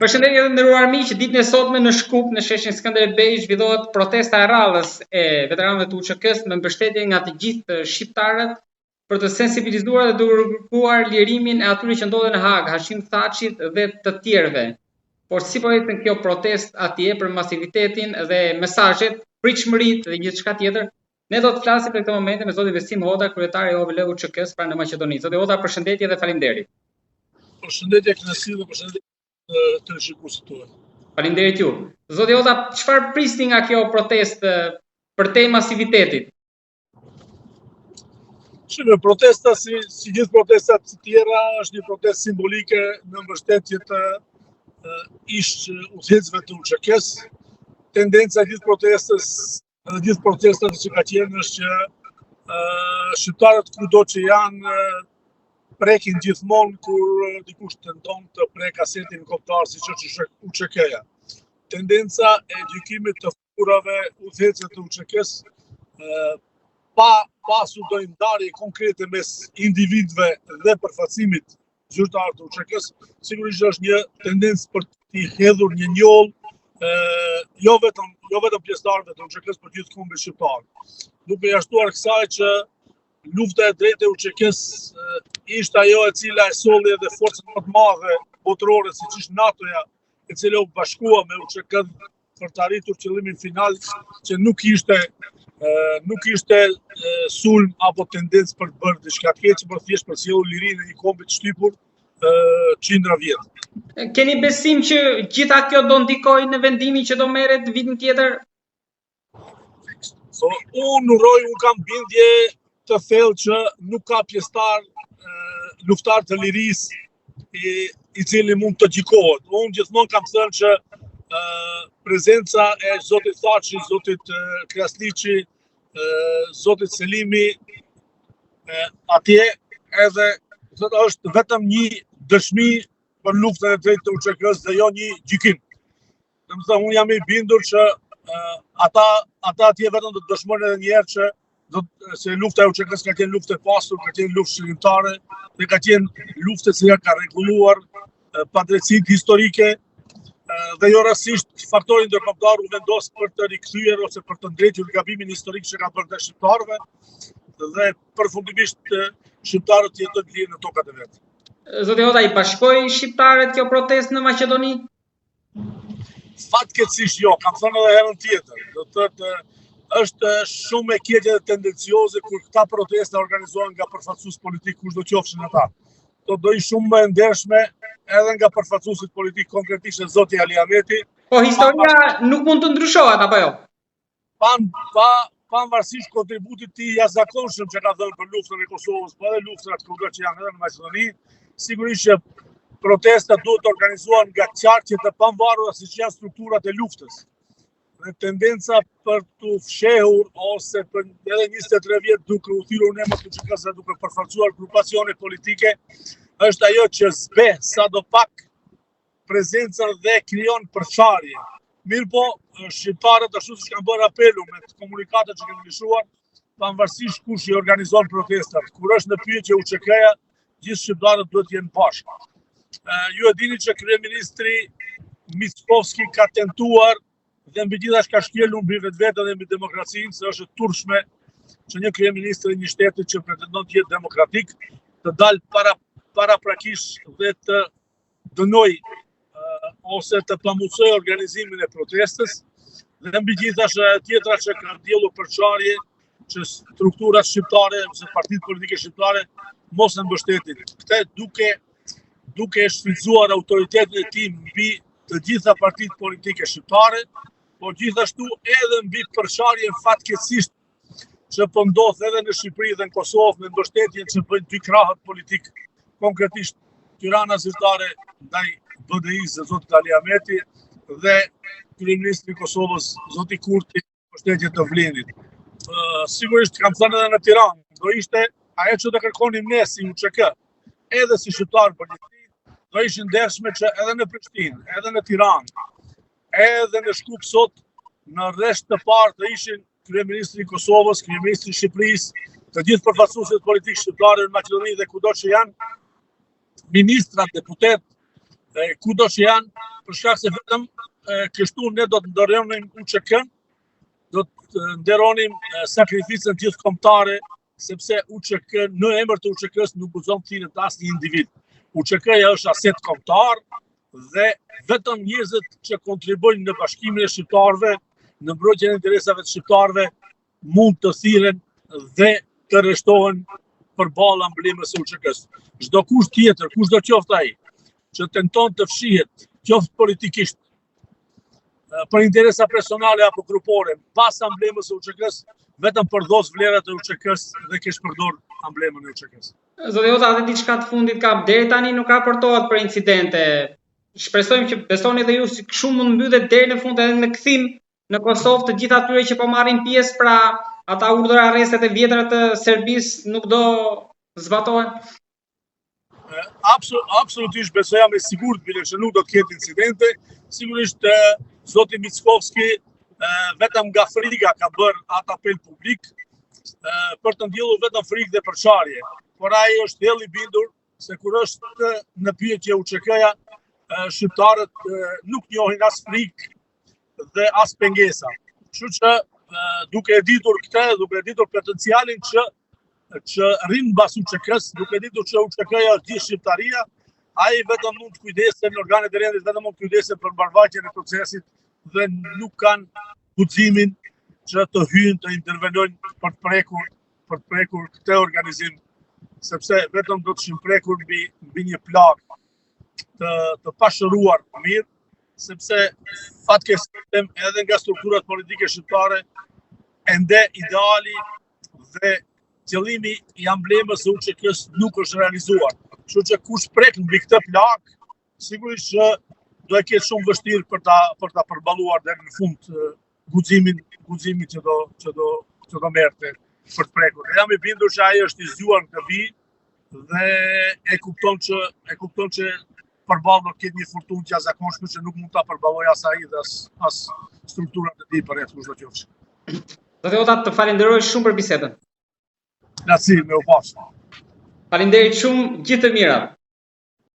Përshëndetje të nderuar miq, ditën e sotme në Shkup, në sheshin Skënderbej, zhvillohet protesta e rrallës e veteranëve të UÇK-s me mbështetje nga të gjithë shqiptarët për të sensibilizuar dhe të kërkuar lirimin e atyre që ndodhen në Hag, Hashim Thaçit dhe të tjerëve. Por si po ecën kjo protestë atje për masivitetin dhe mesazhet, pritshmëritë dhe gjithçka tjetër, ne do të flasim për këtë moment me zotin Besim Hota, kryetari i OVL UÇK-s pranë Maqedonisë. Zoti Hota, përshëndetje dhe faleminderit. Përshëndetje Knasi dhe përshëndetje të shikuesit tuaj. Faleminderit ju. Zoti Hota, çfarë prisni nga kjo protestë për te masivitetit? Shime, protesta si gjithë protestat të tjera është një protestë simbolike në mbështetje të ish udhëheqësve të UÇK-s. Tendenca e gjithë protestës dhe gjithë protestat që ka qenë është që shqiptarët kudo që janë prekin gjithmonë kur dikush tenton të prek asetin kombëtar siç është UÇK-ja. Tendenca e gjykimit të figurave udhëheqëse të UÇK-s pa pasur ndonjë ndarje konkrete mes individëve dhe përfaqësimit zyrtar të UÇK-s, sigurisht është një tendencë për t'i hedhur një njoll jo vetëm pjesëtarëve të UÇK-s, por gjithë kombit shqiptar. Duke jashtuar kësaj që lufta e drejtë e UÇK-s ishte ajo e cila e solli edhe forcën më të madhe botërore, siç është NATO-ja, e cila u bashkua me UÇK-n për të arritur qëllimin final, që nuk ishte sulm apo tendencë për të bërë diçka të keqe, por thjesht për të sjellur lirinë e një kombi të shtypur qindra vjet. Keni besim që gjitha kjo do ndikojë në vendimin që do merret vitin tjetër? Unë kam bindje të thellë që nuk ka pjesëtar luftar të lirisë i cili mund të gjikohet. Unë gjithmonë kam thënë që prezenca e zotit Thaçit, zotit Krasniqi, zotit Selimi atje edhe është vetëm një dëshmi për luftën e drejtë të UÇK-s dhe jo një gjykim. Domethënë unë jam i bindur që ata atje vetëm do të dëshmojnë edhe një herë që se lufta e UÇK-s ka qenë luftë e pasur, ka qenë luftë shërimtare dhe ka qenë luftë që ka rregulluar padrejtësitë historike dhe jo rastësisht faktori ndërkombëtar u vendos për të rikthyer ose për të ndrequr gabimin historik që ka bërë te shqiptarëve dhe përfundimisht shqiptarët të jetojnë lirë në tokat e vet. Zoti Hota, i bashkoi shqiptarët kjo protestë në Maqedoni? Fatkeqësisht jo, kam thënë edhe herën tjetër. Do të thotë është shumë e keqe dhe tendencioze kur këta protesta organizohen nga përfaqësues politik, kushdo qofshin ata. Do ishte shumë më e ndershme edhe nga përfaqësuesit politik, konkretisht zoti Ali Ahmeti. Po historia nuk mund të ndryshohet apo jo? Pavarësisht kontributit të jashtëzakonshëm që ka dhënë për luftën e Kosovës, po edhe luftrat kundër që janë edhe në Maqedoni, sigurisht që protestat duhet të organizohen nga qarqet e pavarura siç janë strukturat e luftës. Dhe tendenca për të fshehur ose për edhe 23 vjet duke u thirrur në emër të UÇK-s dhe duke përfaqësuar grupacione politike është ajo që zbe sadopak prezencën dhe krijon përçarje. Mirëpo shqiptarët ashtu siç kanë bërë apelun me komunikatet që kemi lëshuar, pavarësisht kush i organizon protestat, kur është në pyetje UÇK-ja, gjithë shqiptarët duhet të jenë bashkë. Ju e dini që kryeministri Mickovski ka tentuar dhe mbi gjithashtu ka shkelur mbi vetveten dhe mbi demokracinë se është e turpshme që një kryeministër i një shteti që pretendon të jetë demokratik të dalë paraprakisht dhe të dënoj ose të pamundësoj organizimin e protestës dhe mbi gjithashtu tjetra që ka ndjelur përçarje që strukturat shqiptare ose partitë politike shqiptare mos e mbështetin. Këtë duke shfrytzuar autoritetin e tij mbi të gjitha partitë politike shqiptare, por gjithashtu edhe mbi përçarjen fatkeqësisht që po ndodh edhe në Shqipëri dhe në Kosovë me mbështetjen që bëjnë dy krahët politik, konkretisht Tirana zyrtare ndaj BDI-s së zotit Ali Ahmeti dhe kryeministri i Kosovës zoti Kurti mbështetje të Vlendit. Sigurisht kam thënë edhe në Tiranë, do ishte ajo që do kërkonim ne si UÇK, edhe si shqiptar politik, do ishin ndershme që edhe në Prishtinë, edhe në Tiranë, edhe në Shkup sot në rresht të parë të ishin kryeministri i Kosovës, kryeministri i Shqipërisë, të gjithë përfaqësuesit politik shqiptarë në Maqedoni dhe kudo që janë, ministrat, deputet, kudo që janë, për shkak se vetëm kështu ne do të nderonim UÇK-n, do të nderonim sakrificën gjithë kombëtare, sepse UÇK në emër të UÇK-s nuk guzon thirrjet asnjë individ. UÇK-ja është aset kombëtar dhe vetëm njerëzit që kontribojnë në bashkimin e shqiptarëve, në mbrojtjen e interesave të shqiptarëve, mund të thirren dhe të rreshtohen përballë emblemës së UÇK-s. Çdo kush tjetër, kushdo qoftë ai, që tenton të fshihet, qoftë politikisht, për interesa personale apo grupore, pas emblemës së UÇK-s, vetëm përdos vlerat e UÇK-s dhe kesh përdor emblemën e UÇK-s. Zoti Jota, edhe diçka të fundit ka, deri tani nuk raportohet për incidente. Shpresojmë që besoni dhe ju si kështu mund mbyllet deri në fund edhe në kthim në Kosovë të gjithë atyre që po marrin pjesë, pra ata urdhra arrestet e vjetra të Serbisë nuk do zbatohen? Absolutisht besoja me sigurt bile që nuk do të ketë incidente. Sigurisht zoti Mickovski vetëm nga frika ka bërë atë apel publik për të ndjellur vetëm frikë dhe përçarje. Por ai është thellë i bindur se kur është në pyetje UÇK-ja, shqiptarët nuk njohin as frikë dhe as pengesa. Kështu që duke e ditur këtë, duke e ditur potencialin që rrin mbas UÇK-s, duke e ditur që UÇK-ja është gjithë shqiptaria, ai vetëm mund të kujdesen, organet e rendit vetëm mund të kujdesen për mbarvajtjen e procesit dhe nuk kanë guximin që të hyjnë të intervenojnë për të prekur këtë organizim, sepse vetëm do të shimprekur mbi një plagë të pashëruar mirë, sepse fatkeqësisht edhe nga strukturat politike shqiptare ende ideali dhe qëllimi i emblemës së UÇK-s nuk është realizuar. Kështu që kush prek mbi këtë plagë, sigurisht që do e ketë shumë vështirë për ta përballuar deri në fund guximin që do merrte për të prekur. Jam i bindur që ai është i zgjuar në vijë dhe e kupton që përballë do të ketë një furtunë të jashtëzakonshme që nuk mund ta përballojë as ai dhe as strukturat e tij përreth kushdo qofsh. Zoti Jota, të falenderoj shumë për bisedën. Grazie, me u pas. Faleminderit shumë, gjithë të mirat.